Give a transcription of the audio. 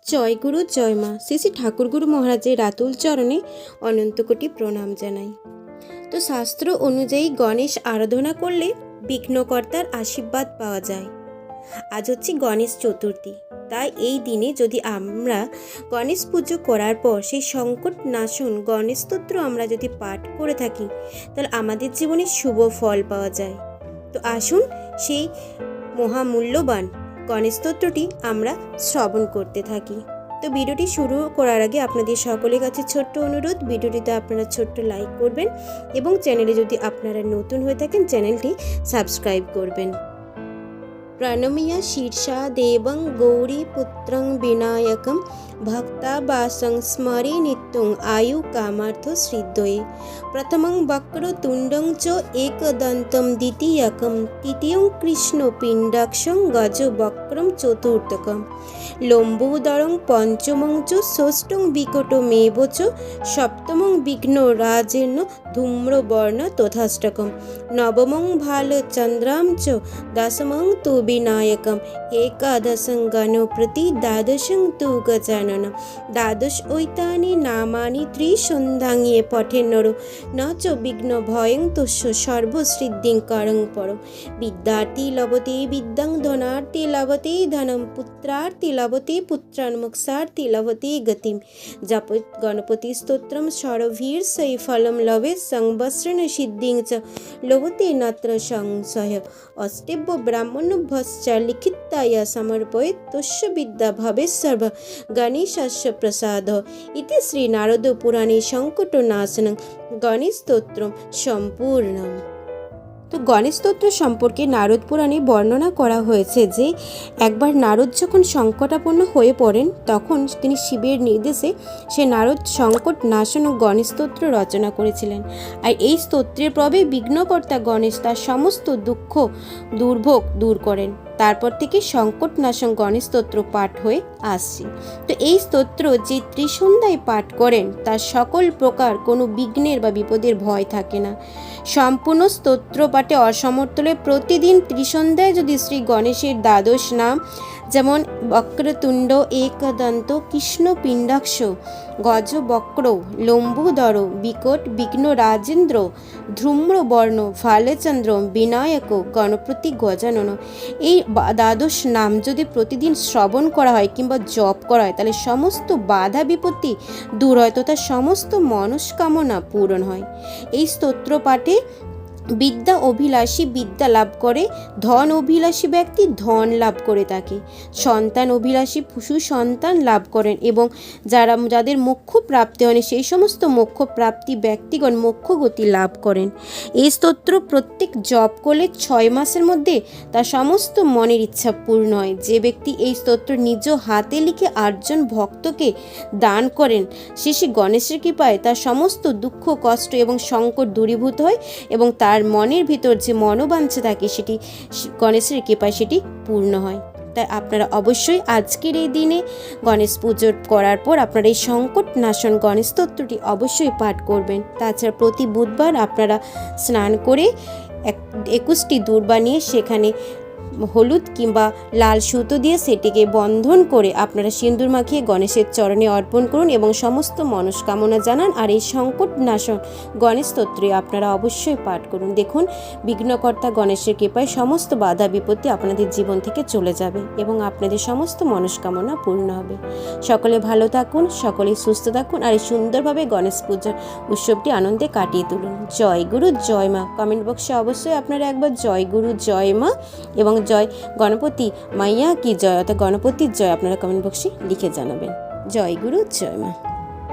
জয় গুরু জয় মা। শ্রী শ্রী ঠাকুরগুরু মহারাজের রাতুল চরণে অনন্ত কোটি প্রণাম জানাই। তো শাস্ত্র অনুযায়ী গণেশ আরাধনা করলে বিঘ্নকর্তার আশীর্বাদ পাওয়া যায়। আজ হচ্ছে গণেশ চতুর্থী, তাই এই দিনে যদি আমরা গণেশ পুজো করার পর সেই সংকট নাশন গণেশ স্তোত্র আমরা যদি পাঠ করে থাকি, তাহলে আমাদের জীবনে শুভ ফল পাওয়া যায়। তো আসুন সেই মহামূল্যবান গণেশ স্তোত্রটি আমরা শ্রবণ করতে থাকি। তো ভিডিওটি শুরু করার আগে আপনাদের সকলের কাছে ছোট্ট অনুরোধ, ভিডিওটিতে আপনারা ছোট্ট লাইক করবেন এবং চ্যানেলে যদি আপনারা নতুন হয়ে থাকেন চ্যানেলটি সাবস্ক্রাইব করবেন। প্রণম্য শীর্ষা দেবং গৌরী পুত্রং বিনায়কম ভক্তাবাসং স্মরে নিত্যং আয়ু কামার্থ সিদ্ধয়ে। প্রথমং বক্রতুণ্ডং চ একদন্তম দ্বিতীয়কম তৃতীয়ং কৃষ্ণপিণ্ডাক্ষং গজবক্রম চতুর্থকম লম্বোদরং পঞ্চমং চ ষষ্ঠং বিকটমেব চ সপ্তমং বিঘ্নরাজেন ধূম্রবর্ণ তথাষ্টকম নবমং ভালচন্দ্রাম চ দশমং তু বিনায়কম একাদশং গণপতি দ্বাদশং তু গজানন দ্বাদশ ঐতানি নামানি ত্রিসন্ধ্যাঙ্গে পঠেন্নর ন চ বিঘ্ন ভয়ং তস্য সর্বসিদ্ধিং করং পরম। বিদ্যার্থী লভতে বিদ্যাং ধনার্থী লভতে ধনম পুত্রার্থী লভতে পুত্রান মোক্ষার্থী লভতে গতিম। জপ গণপতি স্তোত্রম সর্বভীর ফলম লভে সংবৎসরণ সিদ্ধিং চ লভতে নত্র সংশয়। অষ্টেভ্য ব্রাহ্মণভ্যশ্চ লিখিতায় সমর্পয়েৎ তস্য বিদ্যা ভবেৎ সর্ব গণেশস্য প্রসাদ। ইতি শ্রী নারদ পুরাণে সংকটনাশনং গণেশ স্তোত্রম সম্পূর্ণম। তো গণেশ স্তোত্র সম্পর্কে নারদ পুরাণে বর্ণনা করা হয়েছে যে একবার নারদ যখন সংকটাপন্ন হয়ে পড়েন, তখন তিনি শিবের নির্দেশে সে নারদ সংকট নাশন গণেশ স্তোত্র রচনা করেছিলেন। আর এই স্তোত্রের প্রভাবে বিঘ্নকর্তা গণেশ তার সমস্ত দুঃখ দুর্ভোগ দূর করেন। তারপর থেকে সংকট নাশন গণেশ স্তোত্র পাঠ হয়ে আসছে। তো এই স্তোত্র যে ত্রিসন্ধ্যায় পাঠ করেন তার সকল প্রকার কোনো বিঘ্নের বা বিপদের ভয় থাকে না। সম্পূর্ণ স্তোত্র পাঠে অসমর্থ হলে প্রতিদিন ত্রিসন্ধ্যায় যদি শ্রী গণেশের দ্বাদশ নাম, যেমন বক্রতুণ্ড একদন্ত কৃষ্ণপিণ্ডাক্ষ গজবক্র লম্বোদর বিকট বিঘ্ন রাজেন্দ্র ধূম্রবর্ণ ভালচন্দ্র বিনায়ক গণপতি গজানন, এই দ্বাদশ নাম যদি প্রতিদিন শ্রবণ করা হয় কিংবা জপ করা হয়, তাহলে সমস্ত বাধা বিপত্তি দূর হয় তথা সমস্ত মনস্কামনা পূরণ হয়। এই স্তোত্র পাঠে বিদ্যা অভিলাষী বিদ্যা লাভ করে, ধন অভিলাষী ব্যক্তি ধন লাভ করে থাকে, সন্তান অভিলাষী সুসন্তান লাভ করেন এবং যাদের মোক্ষ প্রাপ্তি হয়নি সেই সমস্ত মোক্ষ প্রাপ্তি ব্যক্তিগণ মোক্ষ গতি লাভ করেন। এই স্তোত্র প্রত্যেক জপ করলে 6 মাসের মধ্যে তার সমস্ত মনের ইচ্ছা পূর্ণ হয়। যে ব্যক্তি এই স্তোত্র নিজ হাতে লিখে 8 জন ভক্তকে দান করেন, শ্রী গণেশের কৃপায় তার সমস্ত দুঃখ কষ্ট এবং সংকট দূরীভূত হয় এবং তার মনের ভিতর যে মনোবাঞ্ছা থাকে সেটি গণেশের কৃপায় সেটি পূর্ণ হয়। তাই আপনারা অবশ্যই আজকের এই দিনে গণেশ পুজো করার পর আপনারা এই সংকট নাশন গণেশ স্তোত্রটি অবশ্যই পাঠ করবেন। তাছাড়া প্রতি বুধবার আপনারা স্নান করে 21টি দূর্বা নিয়ে সেখানে হলুদ কিংবা লাল সুতো দিয়ে সেটিকে বন্ধন করে আপনারা সিঁদুর মাখিয়ে গণেশের চরণে অর্পণ করুন এবং সমস্ত মনস্কামনা জানান। আর এই সংকট নাশন গণেশ স্তোত্রে আপনারা অবশ্যই পাঠ করুন। দেখুন, বিঘ্নকর্তা গণেশের কৃপায় সমস্ত বাধা বিপত্তি আপনাদের জীবন থেকে চলে যাবে এবং আপনাদের সমস্ত মনস্কামনা পূর্ণ হবে। সকলে ভালো থাকুন, সকলে সুস্থ থাকুন আর এই সুন্দরভাবে গণেশ পূজার উৎসবটি আনন্দে কাটিয়ে তুলুন। জয় গুরু জয় মা। কমেন্ট বক্সে অবশ্যই আপনারা একবার জয় গুরু জয় মা এবং জয় গণপতি মাইয়া কি জয় অর্থাৎ গণপতির জয় আপনারা কমেন্ট বক্সে লিখে জানাবেন। জয় গুরু জয় মা।